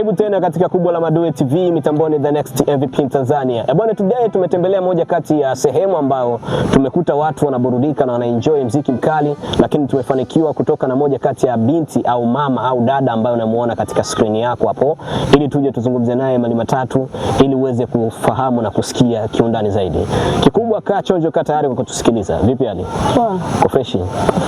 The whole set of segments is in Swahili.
Karibu tena katika Kubwa la Madoe TV, mitamboni the next MVP Tanzania. Bwana, today tumetembelea moja kati ya sehemu ambao tumekuta watu wanaburudika na wanaenjoy muziki mkali, lakini tumefanikiwa kutoka na moja kati ya binti au mama au dada ambayo unamuona katika screen yako hapo, ili tuje tuzungumze naye mali matatu ili uweze kufahamu na kusikia kiundani zaidi. Kikubwa kaa chonjo, kaa tayari kwa kutusikiliza. Vipi hali? Poa. Fresh.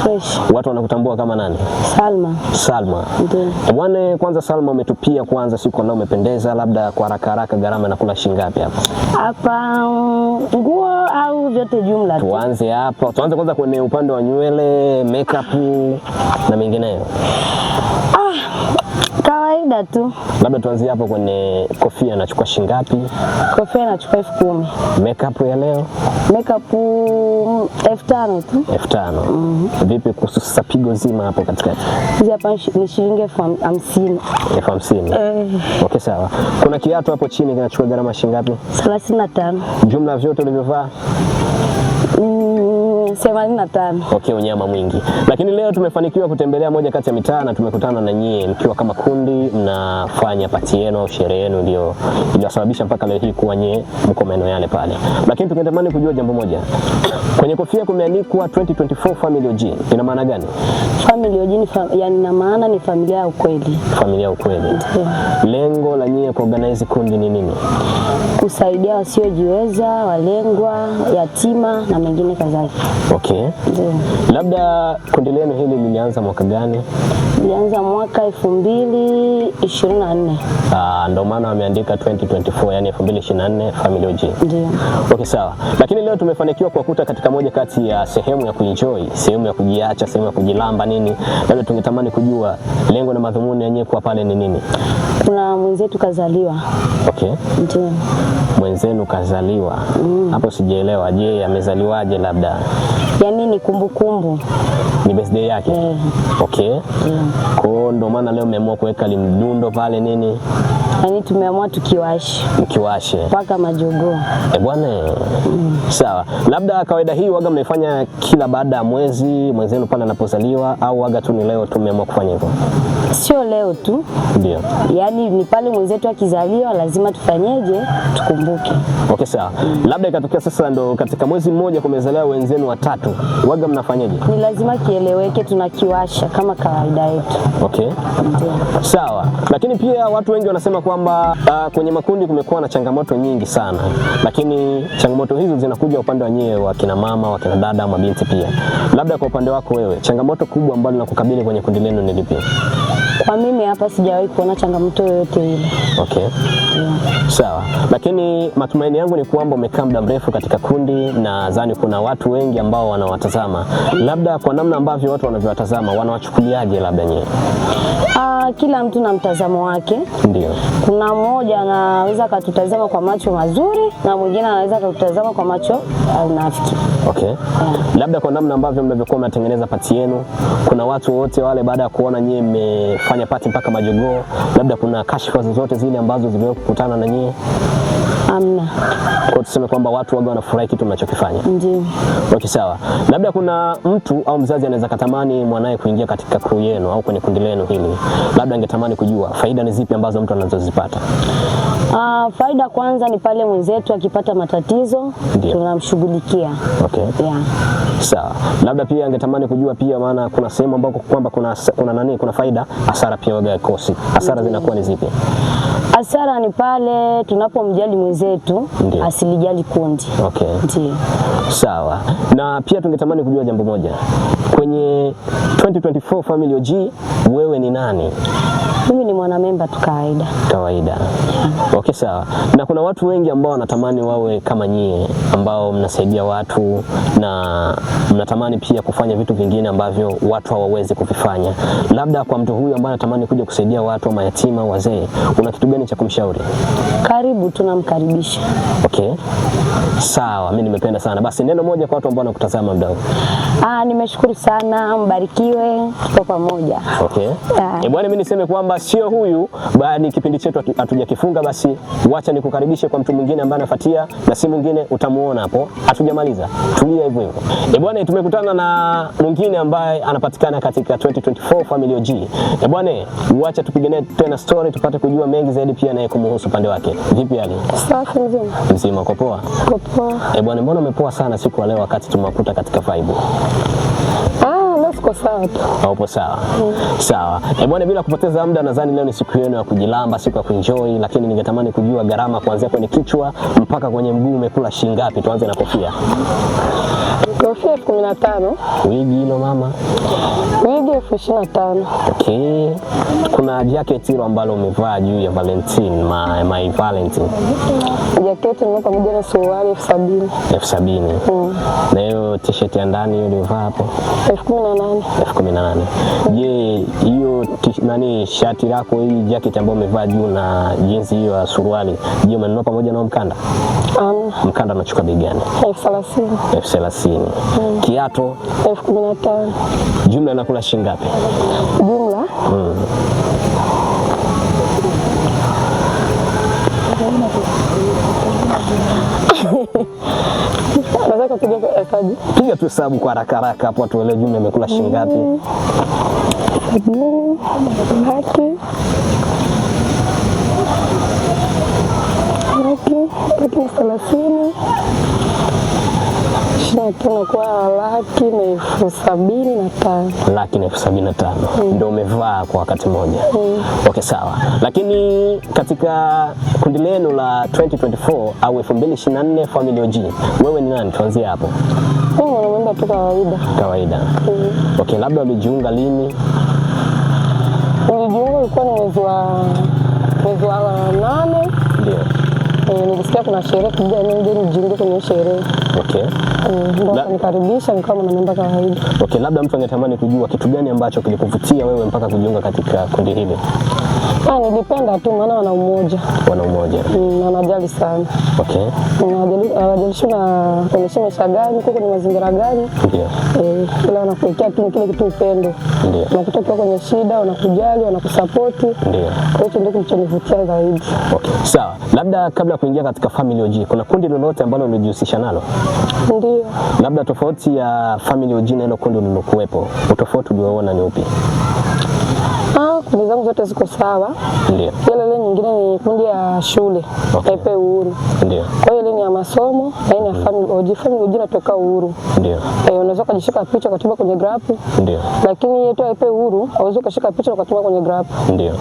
Fresh. Watu wanakutambua kama nani? Salma. Salma. Ndio. Bwana, kwanza Salma, umetupia kwanza siku leo umependeza, labda kwa haraka haraka gharama na kula shilingi ngapi hapa? Hapa nguo au vyote jumla tu? Tuanze hapo. Tuanze kwanza kwenye upande wa nywele, makeup na mengineyo. Kawaida tu. Labda tuanze hapo kwenye kofia, nachukua shilingi ngapi? Kofia nachukua 10,000. Makeup ya leo? Makeup 5,000 tu. 5,000. Vipi kuhusu sapigo zima hapo katikati? Hizi hapa ni shilingi 50,000. 50,000. Okay, sawa. Kuna kiatu hapo chini kinachukua gharama shilingi ngapi? 35. Jumla vyote ulivyovaa? 85. Okay, unyama mwingi. Lakini leo tumefanikiwa kutembelea moja kati ya mitaa na tumekutana na nyie mkiwa kama kundi mnafanya party yenu au sherehe yenu iliyosababisha mpaka leo hii kuwa nyie mko maeneo yale pale. Lakini tungetamani kujua jambo moja. Kwenye kofia kumeandikwa 2024 Family OG. Ina maana gani? Family OG ni yani na maana ni familia ya ukweli. Familia ya ukweli. Yeah. Lengo la nyie kuorganize kundi ni nini? Kusaidia wasiojiweza, walengwa, yatima na mengine kadhalika. Okay. Ndio. Labda kundi lenu hili lilianza mwaka gani? Lilianza mwaka 2024. Ndio maana wameandika 2024, yani 2024 Family OG. Ndio. Okay, sawa. Lakini leo tumefanikiwa kuwakuta katika moja kati ya sehemu ya kuenjoy, sehemu ya kujiacha, sehemu ya kujilamba nini. Labda tungetamani kujua lengo na madhumuni yenyewe kwa pale ni nini? Kuna mwenzetu kazaliwa. Okay. Ndio. Mwenzenu kazaliwa. Hapo sijaelewa. Je, amezaliwaje labda? Yani ni kumbukumbu. Ni birthday yake? Yeah. Okay. Yeah. Kwa ndo maana leo mmeamua kuweka limdundo pale nini? Yani tumeamua tukiwashe. Mkiwashe. Paka majogoo. Bwana. Sawa. Labda kawaida hii waga mnaifanya kila baada ya mwenzenu pale anapozaliwa, au waga tu ni leo tumeamua kufanya hivyo? Sio leo tu. Ndio. Yani ni pale mwenzetu akizaliwa lazima tufanyeje? Tukumbuke. Okay, sawa. Labda ikatokea sasa ndo katika mwezi mmoja kumezaliwa wenzenu watatu, waga mnafanyaje? Ni lazima kieleweke, tunakiwasha kama kawaida yetu. Okay. Ndio. Sawa. Lakini pia watu wengi wanasema kwamba kwenye makundi kumekuwa na changamoto nyingi sana, lakini changamoto hizo zinakuja upande wa nyewe wa kina mama, wa kina dada, mabinti pia. Labda kwa upande wako wewe, changamoto kubwa ambayo linakukabili kwenye kundi lenu ni lipi? Kwa mimi hapa sijawahi kuona changamoto yoyote ile. Okay. Yeah. Sawa. Lakini matumaini yangu ni kwamba umekaa muda mrefu katika kundi na nadhani kuna watu wengi ambao wanawatazama. Labda kwa namna ambavyo watu wanavyowatazama, wanawachukuliaje labda nyewe? Kila mtu na mtazamo wake. Ndio. Kuna mmoja anaweza katutazama kwa macho mazuri na mwingine anaweza katutazama kwa macho ya unafiki. Okay. Yeah. Labda kwa namna ambavyo mnavyokuwa mnatengeneza pati yenu, kuna watu wote wale baada ya kuona nyie mmefanya pati mpaka majogoo, labda kuna kashfa zozote zile ambazo ziliwahi kukutana na nyie? Amna. Kwa tuseme kwamba watu waga wanafurahi kitu mnachokifanya. Ndio. Okay, sawa. Labda kuna mtu au mzazi anaweza katamani mwanae kuingia katika crew yenu au kwenye kundi lenu hili. Labda angetamani kujua faida ni zipi ambazo mtu anazozipata? Faida kwanza ni pale mwenzetu akipata matatizo, tunamshughulikia. Okay. Yeah. Sawa. Labda pia angetamani kujua pia, maana kuna sehemu ambako kwamba kuna faida, hasara pia waga kosi. Hasara zinakuwa ni zipi? Hasara ni pale tunapomjali mwenzetu asilijali kundi. Okay. Ndio. Sawa. Na pia tungetamani kujua jambo moja. Kwenye 2024 Family OG, wewe ni nani? Mimi ni mwanamemba tu kawaida. Kawaida. Yeah. Okay, sawa. Na kuna watu wengi ambao wanatamani wawe kama nyie, ambao mnasaidia watu na mnatamani pia kufanya vitu vingine ambavyo watu hawawezi kuvifanya. Labda kwa mtu huyu ambaye anatamani kuja kusaidia watu, mayatima, wazee, una kitu gani cha kumshauri? Karibu, tunamkaribisha. Okay. Sawa, mimi nimependa sana. Basi neno moja kwa watu ambao wanakutazama muda huu. Nimeshukuru sana, mbarikiwe, tuko pamoja. Okay. Bwana, mimi niseme kwamba sio huyu, bali kipindi chetu hatujakifunga, basi wacha nikukaribishe kwa mtu mwingine ambaye anafuatia, na si mwingine utamuona hapo. Hatujamaliza. Tulia hivyo hivyo. Bwana, tumekutana na mwingine ambaye anapatikana katika 2024 Family OG. Bwana, uacha tupigane tena story tupate kujua mengi zaidi pia naye kumhusu upande wake. Vipi hali? Safi mzima. Mzima, uko poa? Uko poa. Bwana, mbona umepoa sana siku ya leo wakati tumewakuta katika vibe? Uko sawa tu. Upo sawa? Sawa. Bwana, bila kupoteza muda, nadhani leo ni siku yenu ya kujilamba, siku ya kuenjoy, lakini ningetamani kujua gharama kuanzia kwenye kichwa mpaka kwenye mguu umekula shilingi ngapi? Tuanze na kofia. Kofia 15. Wigi hilo mama? Wigi 25. Okay. Kuna jacket hilo ambalo umevaa juu ya Valentine, my Valentine. Jacket ni pamoja na suruali 70. 70. Na hiyo t-shirt ya ndani hiyo ulivaa hapo? 18. 18. Je, hiyo shati lako hii jacket ambayo umevaa juu na jeans hiyo ya suruali, je, umenunua pamoja na mkanda? Mkanda unachukua bei gani? 30. 30. Kiato 15. Jumla inakula shilingi ngapi? Jumla? Nataka kupiga hesabu. Piga tu hesabu kwa haraka haraka hapo tuelewe jumla imekula shilingi ngapi. Laki 30. Shina kwa laki na 75. Laki na 75. Ndio umevaa kwa wakati mmoja. Okay, sawa. Lakini katika kundi lenu la 2024 au 2024 Family OG, wewe ni nani? Tuanzie hapo. Mimi naomba tu kawaida. Kawaida. Okay, labda ulijiunga lini? Nilijiunga ilikuwa ni mwezi wa 8. Ndio. Nilisikia kuna sherehe kijana nje nijiunge kwenye sherehe. Okay. Ndio nikaribisha nikawa naomba kawaida. Okay, labda mtu angetamani kujua kitu gani ambacho kilikuvutia wewe mpaka kujiunga katika kundi hili? Nilipenda tu maana wana umoja. Wana umoja. Na wanajali sana. Okay. Wanajalisha na maisha gani, kuko ni mazingira gani? Ndio. Kila wanakuwekea tu kile kitu upendo. Ndio. Unakuta ukiwa kwenye shida, wanakujali, wanakusupport. Ndio. Kwa hiyo ndio kilichonivutia zaidi. Okay. Sawa. Labda kabla kuingia katika Family OG, kuna kundi lolote ambalo ulijihusisha nalo? Ndio. Labda tofauti ya Family OG na ile kundi lilokuwepo, utofauti ulioona ni upi? Kundi zangu zote ziko sawa. Ndio. Ile nyingine ni kundi ya shule. Okay. Ipe uhuru. Ndio. Kwa hiyo ile ni ya masomo, na ile ya Family OG. Family OG natoka uhuru. Ndio. Unaweza kujishika picha ukatuma kwenye graph. Ndio. Lakini yetu ipe uhuru, hauwezi kushika picha ukatuma kwenye graph. Ndio.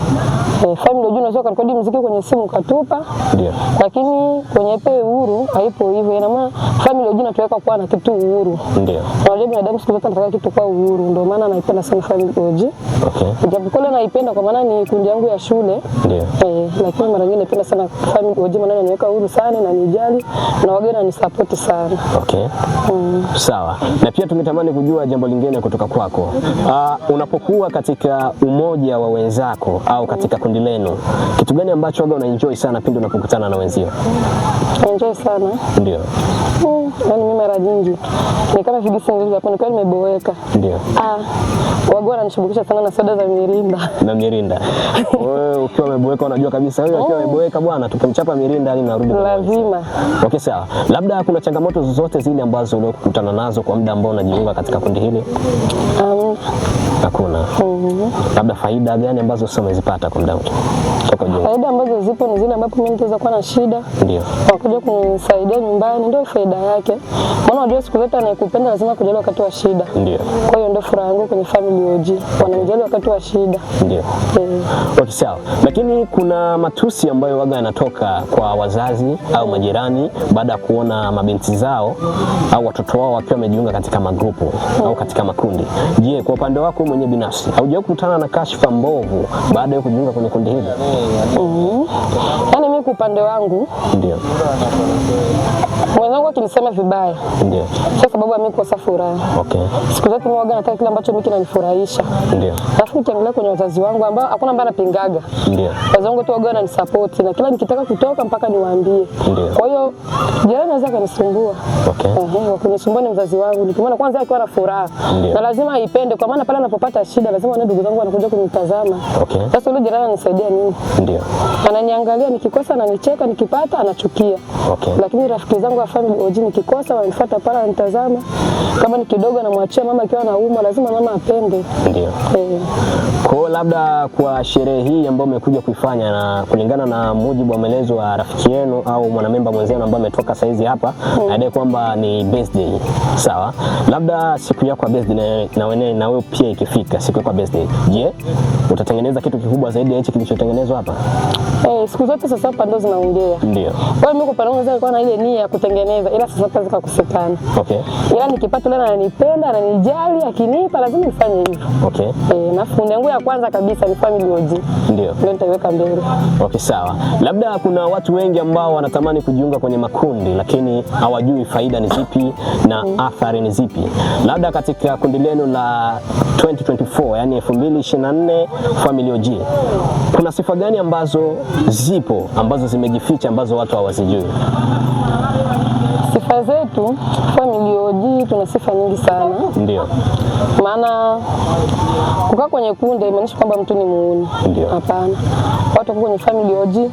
Family OG unaweza kurekodi muziki kwenye simu ukatupa. Ndio. Lakini kwenye ipe uhuru haipo hivyo. Ina maana Family OG inatuweka kwa na kitu uhuru. Ndio. Unajua binadamu siku zote anataka kitu kwa uhuru, ndio maana naipenda sana Family OG. Okay. Japokuwa naipenda kwa maana ni kundi yangu ya shule. Ndio. Lakini mara nyingine napenda sana Family OG maana inaniweka uhuru sana na nijali na wageni wanisupport sana. Okay. Sawa. Na pia tungetamani kujua jambo lingine kutoka kwako. Unapokuwa katika umoja wa wenzako au katika kundi lenu, kitu gani ambacho waga unaenjoy sana pindi unapokutana na wenzio? Enjoy sana. Ndio. Yaani mimi mara nyingi ni kama vigisi nzuri hapo nilikuwa nimeboeka. Ndio. Wago wananishughulisha sana na soda za mirinda. Na mirinda. Wewe ukiwa umeboeka unajua kabisa wewe ukiwa umeboeka bwana tukimchapa mirinda hadi narudi. Lazima. Okay, sawa. Labda kuna changamoto zozote zile ambazo ulikutana nazo kwa muda ambao unajiunga katika kundi hili? Hakuna. Labda faida gani ambazo sasa umezipata kwa muda wote? Faida ambazo zipo ni zile ambapo mimi nitaweza kuwa na shida. Ndio. Wakuja kunisaidia nyumbani ndio faida yake. Maana unajua siku zote anayekupenda lazima kujali wakati wa shida. Ndio. Kwa hiyo ndio furaha yangu kwenye Family OG. Wananijali wakati wa shida. Ndio. Okay, sawa. Lakini kuna matusi ambayo waga yanatoka kwa wazazi au majirani baada ya kuona mabinti zao au watoto wao wakiwa wamejiunga katika magrupu au katika makundi. Je, kwa upande wako mwenyewe binafsi haujawahi kukutana na kashfa mbovu baada ya kujiunga kwenye kundi hili? Yaani mimi kwa upande wangu ndio. Mwenzangu akinisema vibaya. Ndio. Kwa sababu mimi kosa furaha. Okay. Siku zote mimi waga nataka kile ambacho mimi kinanifurahisha. Ndio. Alafu nikiangalia kwenye wazazi wangu ambao hakuna ambaye anapingaga. Ndio. Wazazi wangu tu waga wananisupport na kila nikitaka kutoka mpaka niwaambie. Ndio. Kwa hiyo jirani anaweza kanisumbua. Okay. Wakunisumbua ni mzazi wangu. Nikimwona kwanza akiwa na furaha. Na lazima aipende kwa maana pale anapopata shida lazima wane ndugu zangu wanakuja kunitazama. Okay. Sasa yule jirani ananisaidia nini? Ndio. Ananiangalia nikikosa nikikosa ananicheka, nikipata anachukia. Okay. Lakini rafiki zangu wa family OG nikikosa wananifuata pale wanitazama. Kama ni kidogo namwachia mama akiwa anauma, lazima mama apende. Ndio. Kwa labda kwa sherehe hii ambayo umekuja kuifanya, na kulingana na mujibu wa maelezo wa rafiki yenu au mwanamemba mwenzenu ambaye ametoka saizi hapa, anadai kwamba ni birthday. Sawa. Labda siku yako ya birthday na wewe pia ikifika siku yako ya birthday, je, utatengeneza kitu kikubwa zaidi ya hichi kilichotengenezwa hapa? Siku zote sasa hapa ndo zinaongea. Ndio. Kwa hiyo mimi kwa pamoja nilikuwa na ile nia ya kutengeneza, ila sasa hapa zikakosekana. Okay. Ila nikipata yule ananipenda, ananijali, akinipa lazima nifanye hivyo. Okay. Na fundi yangu ya kwanza kabisa ni family OG. Ndio. Ndio nitaweka mbele. Okay, sawa. Labda kuna watu wengi ambao wanatamani kujiunga kwenye makundi lakini hawajui faida ni zipi na athari ni zipi. Labda katika kundi lenu la 2024, yani 2024 family OG, kuna sifa gani ambazo zipo ambazo zimejificha ambazo watu hawazijui? Sifa zetu family OG tuna sifa nyingi sana. Ndio. Maana kukaa kwenye kundi haimaanishi kwamba mtu ni muuni. Ndio. Hapana. Watu kwenye family OG,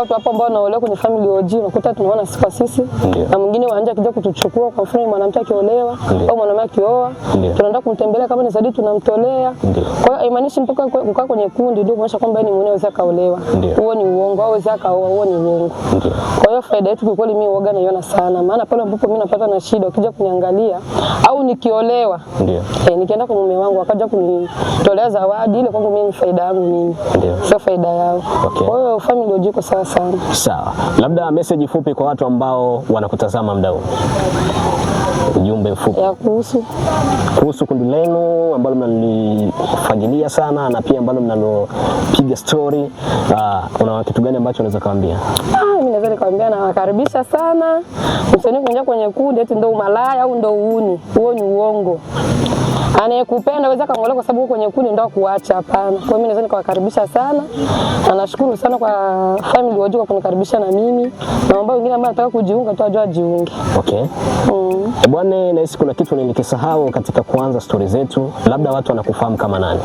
watu hapo ambao wanaolewa kwenye family OG unakuta tunaona sisi kwa sisi. Na mwingine waanja akija kutuchukua, kwa mfano mwanamke akiolewa au mwanamume akioa, tunaenda kumtembelea kama ni Saidi tunamtolea. Kwa hiyo haimaanishi mpaka kukaa kwenye kundi ndio kuonyesha kwamba ni muuni anaweza kaolewa. Huo ni uongo, au anaweza kaoa, huo ni uongo. Kwa hiyo faida yetu kwa kweli mimi huaga naiona sana. Maana pale ambapo mimi napata na shida ukija kuniangalia au nikiolewa, nikienda kwa mume wangu akaja kunitolea zawadi, ile kwangu mimi ni faida yangu mimi. Sio faida yao. Kwa hiyo family OG iko sawa sana. Sawa. Labda message fupi kwa watu ambao wanakutazama muda huu. Ujumbe mfupi. Ya kuhusu kundi lenu ambalo mnalifagilia sana na pia ambalo mnalopiga story, una kitu gani ambacho unaweza kaambia? Mimi naweza nikamwambia nawakaribisha sana. Msanii kuingia kwenye kundi eti ndio umalaya au ndio uuni. Huo ni uongo. Anayekupenda anaweza kaangalia kwa sababu kwenye kundi ndio kuacha, hapana. Kwa hiyo mimi naweza nikawakaribisha sana. Na nashukuru sana kwa family OG kwa kunikaribisha na mimi. Naomba wengine ambao wanataka kujiunga tu ajue ajiunge. Okay. Bwana, nahisi kuna kitu nilikisahau katika kuanza story zetu. Labda watu wanakufahamu kama nani?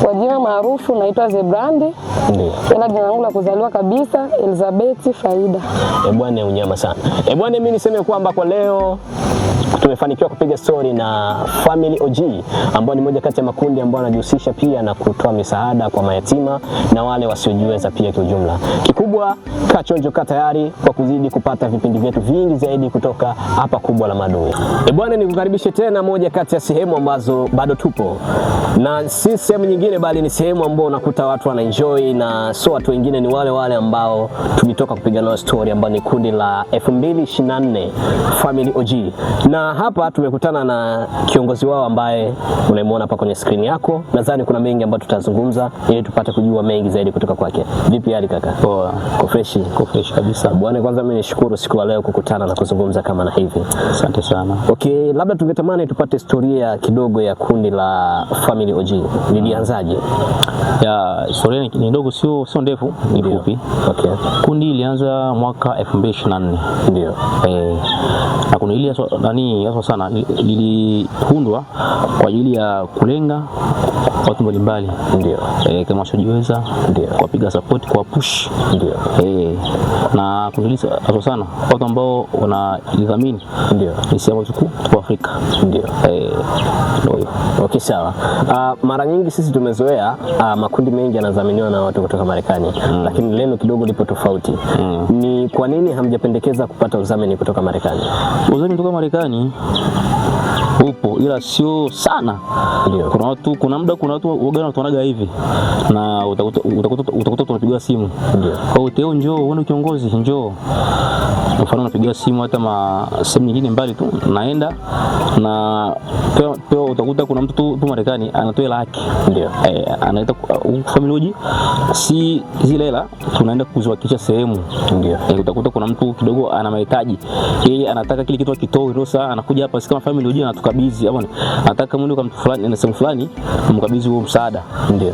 Kwa jina maarufu naitwa Zebrandi. Ndio. Tena jina langu la kuzaliwa kabisa Elizabeth Faida. Bwana, unyama sana. Bwana, mimi niseme kwamba kwa leo tumefanikiwa kupiga story na family OG ambao ni moja kati ya makundi ambao yanajihusisha pia na kutoa misaada kwa mayatima na wale wasiojiweza pia kwa ujumla. Kikubwa kaa chonjo, kaa tayari kwa kuzidi kupata vipindi vyetu vingi zaidi kutoka hapa Kubwa la Madui. Bwana, nikukaribishe tena moja kati ya sehemu ambazo bado tupo. Na si sehemu nyingine bali ni sehemu ambayo unakuta watu wana enjoy, na so watu wengine ni wale ambao tulitoka kupiga nao story ambao ni kundi la 2024 family OG. Na hapa tumekutana na kiongozi wao ambaye unaimuona hapa kwenye screen yako. Nadhani kuna mengi ambayo tutazungumza ili tupate kujua mengi zaidi kutoka kwake. Vipi hali kaka? Poa. Ko fresh kabisa. Bwana, kwanza mimi nishukuru siku ya leo kukutana na kuzungumza kama na hivi. Asante sana. Okay, labda tungetamani tupate historia kidogo ya kundi la family OG. Lilianzaje? Ya historia ni ndogo, sio ndefu, ni fupi. Okay. Kundi ilianza mwaka 2024. Ndio. Na kundi hili hasa sana liliundwa kwa ajili ya kulenga watu mbalimbali. Ndio. Kama wasiojiweza, ndio, kuwapiga support, kwa push. Ndio. Na kundi hili hasa sana watu ambao wanadhamini, ndio, ni sehemu kwa Afrika. Ndio. Ndio. Okay, sawa. Mara nyingi sisi tumezoea makundi mengi yanadhaminiwa na watu kutoka Marekani, lakini leno kidogo lipo tofauti. Ni kwa nini hamjapendekeza kupata udhamini kutoka Marekani? Udhamini kutoka Marekani upo, ila sio sana. Ndio. Kuna watu wagana watuanaga hivi na utakuta tunapiga simu. Ndio. Kwa hiyo Teo njoo uone kiongozi, njoo. Mfano napiga simu hata sehemu nyingine mbali tu naenda, na pia utakuta kuna mtu tu Marekani anatoa laki. Ndio. Anaita family OG, si zile hela tunaenda kuziwakilisha sehemu. Ndio. Utakuta kuna mtu kidogo ana mahitaji, yeye anataka kile kitu akitoe, ndio sasa anakuja hapa kama family OG anatukabidhi hapo, anataka mwende kwa mtu fulani na sehemu fulani mkabidhi huo msaada. Ndio.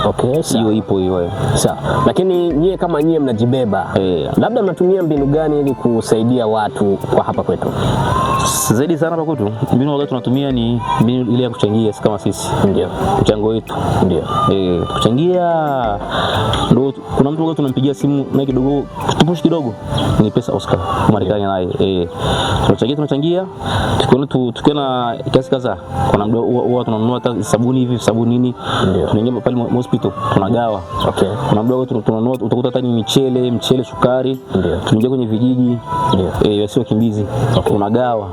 Okay, sawa. Hiyo ipo hiyo. Sawa. Lakini nyie kama nyie mnajibeba, labda mnatumia mbinu gani ili kusaidia watu kwa hapa kwetu? Zaidi sana hapa kwetu mbinu wakati tunatumia ni mbinu ile ya kuchangia kama sisi. Ndio. Mchango wetu. Ndio. Kuchangia ndio kuna mtu wakati tunampigia simu na kidogo tupush kidogo ni pesa Oscar Marekani naye. Tunachangia tukiona kiasi kaza. Kuna mtu huwa tunanunua hata sabuni hivi, sabuni nini. Tunaingia pale hospital tunagawa. Okay. Kuna mtu wakati tunanunua utakuta hata ni mchele, sukari. Tunaingia kwenye vijiji. Wasio kimbizi. Tunagawa.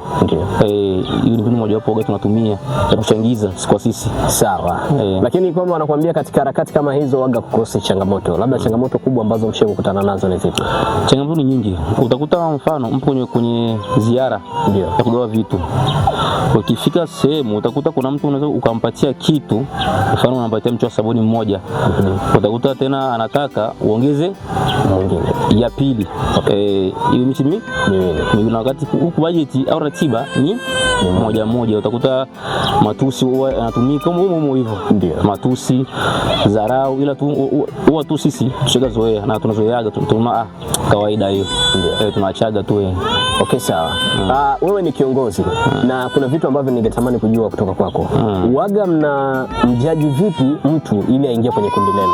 Hiyo ni mbinu moja wapo wakati tunatumia ya kuchangiza kwa sisi. Sawa. Lakini kwamba wanakuambia katika harakati kama hizo waga kukosa changamoto. Labda changamoto kubwa ambazo mshe kukutana nazo ni zipi? Changamoto ni nyingi. Utakuta mfano mpo kwenye ziara ya kugawa vitu. Ukifika sehemu utakuta kuna mtu unaweza ukampatia kitu, mfano unampatia mtu wa sabuni mmoja. Utakuta tena anataka uongeze mwingine ya pili. Hiyo miti miwili. Na wakati huku bajeti au ratiba ni moja. Utakuta matusi huwa anatumika humo hivyo. Matusi, dharau, ila huwa tu sisi tushazoea na tunazoeaga tuna kawaida hiyo. Tunaachaga tu. Okay, sawa. Wewe ni kiongozi na kuna vitu ambavyo ningetamani kujua kutoka kwako. Waga mjaji vipi mtu ili aingie kwenye kundi lenu?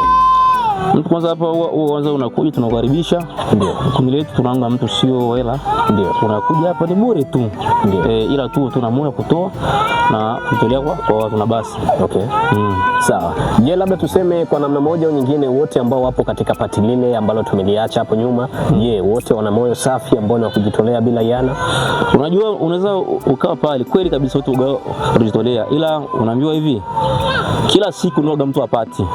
Mtu kwanza hapa kwanza unakuja tunakukaribisha. Kundi letu tunaanga mtu sio hela. Unakuja hapa ni bure tu. Ila tu tuna moyo kutoa na kutolea kwa watu na basi. Okay. Sawa. Je, labda tuseme kwa namna moja au nyingine wote ambao wapo katika pati lile ambalo tumeliacha hapo nyuma, je, wote wana moyo safi ambao ni wa kujitolea bila yana? Unajua unaweza ukawa pale kweli kabisa wote unajitolea, ila unaambiwa hivi kila siku ndio mtu apati.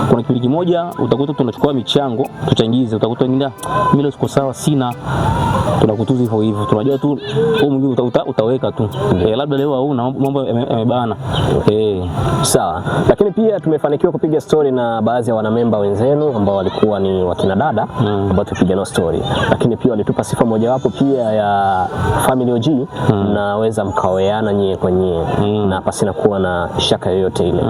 Kuna kipindi kimoja utakuta tunachukua michango tuchangize, utakuta mimi siko sawa sina, tunakutuzi hivyo. Tunajua tu mwingine utaweka tu. Labda leo hauna mambo yamebana. Sawa. Lakini pia tumefanikiwa kupiga story na baadhi ya wanamemba wenzenu ambao walikuwa ni wakina dada ambao tupiga nao story. Lakini pia walitupa sifa mojawapo pia ya Family OG, naweza mkaoeana nyie kwa nyie na pasina kuwa na shaka yoyote ile.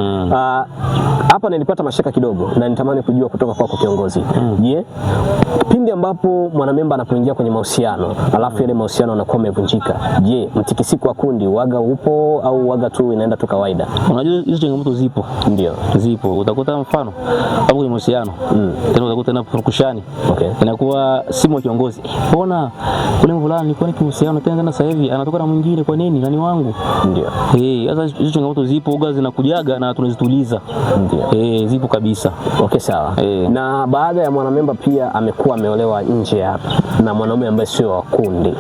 Hapa nilipata mashaka kidogo na nitamani kujua kutoka kwako kiongozi. Je, pindi ambapo mwanamemba anapoingia kwenye mahusiano alafu ile mahusiano yanakuwa yamevunjika, je, mtikisiko wa kundi waga upo au waga tu inaenda tu kawaida? Unajua hizo changamoto zipo. Zipo. Utakuta mfano hapo kwenye mahusiano tena utakuta na furukushani. Inakuwa simu ya kiongozi. Mbona kule mvulana nilikuwa nikihusiana tena sasa hivi anatoka na mwingine, kwa nini? Nani wangu? Sasa hizo changamoto zipo, uga zinakujaga na tunazituliza. Zipo kabisa. Okay, sawa. Na baada ya mwanamemba pia amekuwa ameolewa nje hapa na mwanaume ambaye sio wa kundi.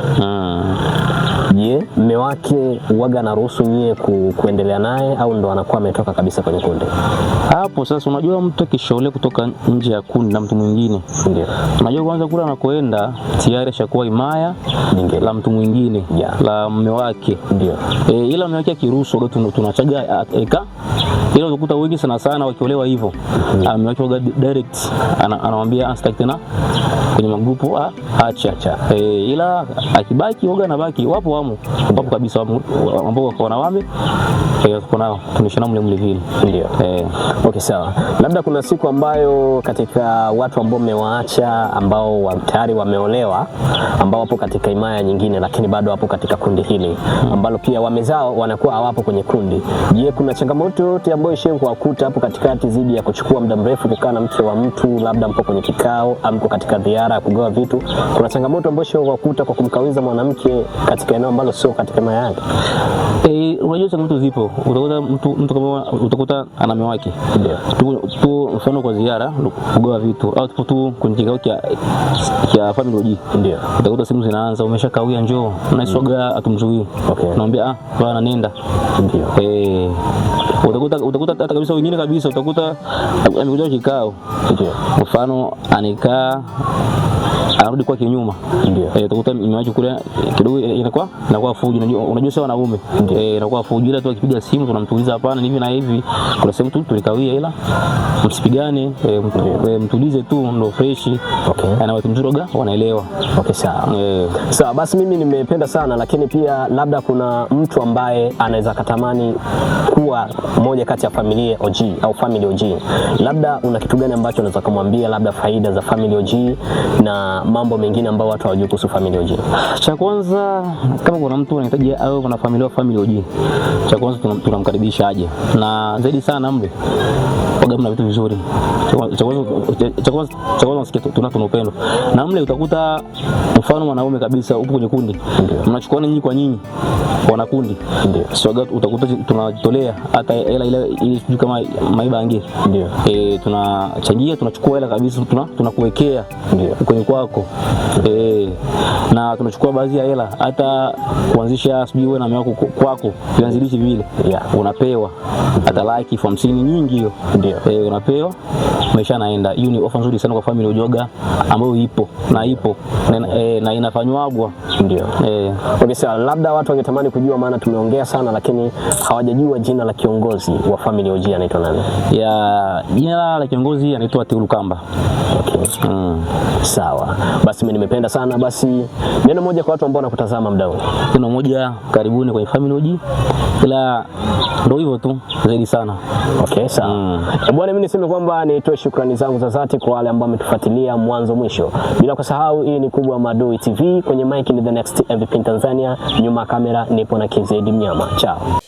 Je, mume wake waga anaruhusu nyie kuendelea naye au ndo anakuwa ametoka kabisa kwenye kundi? Hapo sasa unajua mtu akishaolea kutoka nje ya kundi na mtu mwingine. Unajua kwanza kula anakoenda tayari ashakuwa imaya la mtu mwingine la mume wake. Ila mume wake akiruhusu tunachaga ila utakuta wengi sana wakiolewa hivyo. Mume wake waga direct anamwambia sitaki tena kwenye magrupu acha. Ila akibaki waga anabaki. Wapo kabisa ambao kwa wanawame kuna tumeshana mle vile. Okay, sawa. Labda kuna siku ambayo katika watu ambao mmewaacha ambao tayari wameolewa ambao wapo katika imaya nyingine lakini bado wapo katika kundi hili ambalo pia wamezao wanakuwa hawapo kwenye kundi. Je, kuna changamoto yote ambayo ishe kuwakuta hapo katikati zidi ya kuchukua muda mrefu kukaa na mke wa mtu, labda mpo kwenye kikao au mko katika ziara ya kugawa vitu? Kuna changamoto ambayo ishe kuwakuta kwa kumkawiza mwanamke katika eneo ambalo sio katika imaya yake? Unajua changamoto zipo. Utakuta mtu kama utakuta ana mume wake. Tu mfano kwa ziara kugawa vitu au tupo tu kwenye kikao cha Family OG. Utakuta simu zinaanza, umeshakawia njoo na swaga atumzuii. Naambia bwana nenda. Utakuta hata kabisa wengine kabisa utakuta amekuja kikao. Mfano anikaa anarudi kwa kinyuma. Utakuta imewaje kule kidogo inakuwa fujo. Unajua sio wanaume. Inakuwa fujo, ila tu akipiga simu tunamtuliza, hapana hivi na hivi. Kuna sehemu tu tulikawia, ila msipigane, mtulize tu ndo fresh. Na watu mzuri wanaelewa. Sawa. Sawa, basi mimi nimependa sana, lakini pia labda kuna mtu ambaye anaweza katamani kuwa moja kati ya familia OG au Family OG. Labda una kitu gani ambacho unaweza kumwambia, labda faida za Family OG na na mambo mengine ambayo watu hawajui kuhusu Family OG? Cha kwanza, kama kuna mtu anahitaji au kuna familia wa Family OG, cha kwanza tunamkaribisha aje, na zaidi sana mle waga mna vitu vizuri. Cha kwanza nasikia tuna upendo, na mle utakuta mfano mwanaume kabisa upo kwenye kundi, mnachukuana nyinyi kwa nyinyi wana kundi, sio utakuta tunatolea hata hela ile kama maibangi, ndio tunachangia, tunachukua hela kabisa, tunakuwekea kwenye kwako, na tunachukua baadhi ya hela hata kuanzisha sijui wewe na mume wako kwako vianzilishi vile, unapewa hata like 50 nyingi hiyo, ndio unapewa, maisha naenda. Hiyo ni ofa nzuri sana kwa Family OG ambayo ipo na inafanywa, ndio. Okay, sawa, labda watu wangetamani kujua, maana tumeongea sana lakini hawajajua jina la kiongozi wa Family OG anaitwa nani? Jina la kiongozi anaitwa Teulu Kamba. Okay. Sawa. Basi mimi nimependa sana. Basi neno moja kwa watu ambao wanakutazama muda huu. Neno moja, karibuni kwenye Family OG. Ila ndio hivyo tu, zaidi sana. Okay, sawa. Bwana, mimi niseme kwamba nitoe shukrani zangu za dhati kwa wale ambao wametufuatilia mwanzo mwisho. Bila kusahau, hii ni Kubwa Madui TV, kwenye mic ni The Next MVP Tanzania, nyuma kamera nipo na KZ Mnyama. Ciao.